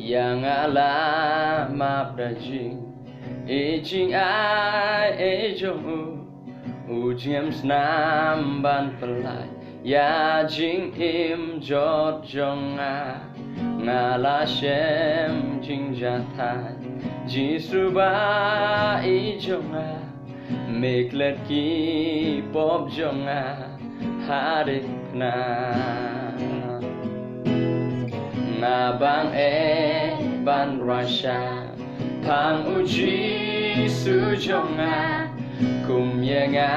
yang ala map da jing e jing ai e jong u jiem snam ban pelai ya jing im jot jong a ngala shem jing jatai jisu ba e jong a meklet ki pop jong a harik na ngabang ban rasha pang uji sujonga kumyenga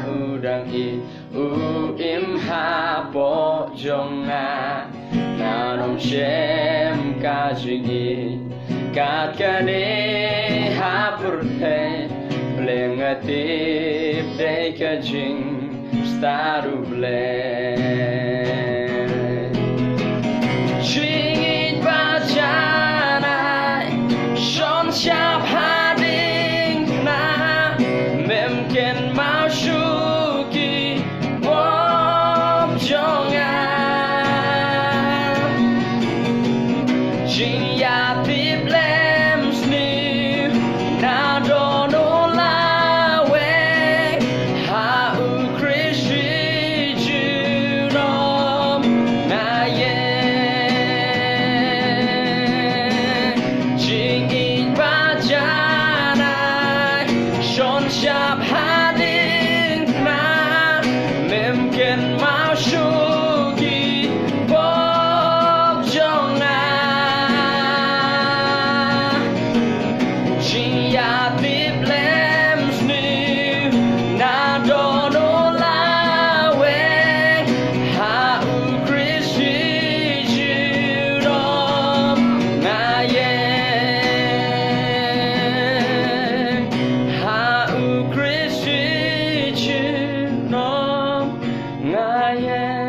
udang i im ha po jonga nanom shem kajingi kat kane ha purte blengatip de kajing staru ble Siap hading na memken mau shuki bom jonga jing ya tiblems ni na dono lawe ha u krishi junom na ye Siap hading na memken mau shuki bob jonga jia tiblems ni na dono lawe ha u krishi judom na ye Krishi Chinom Ngaye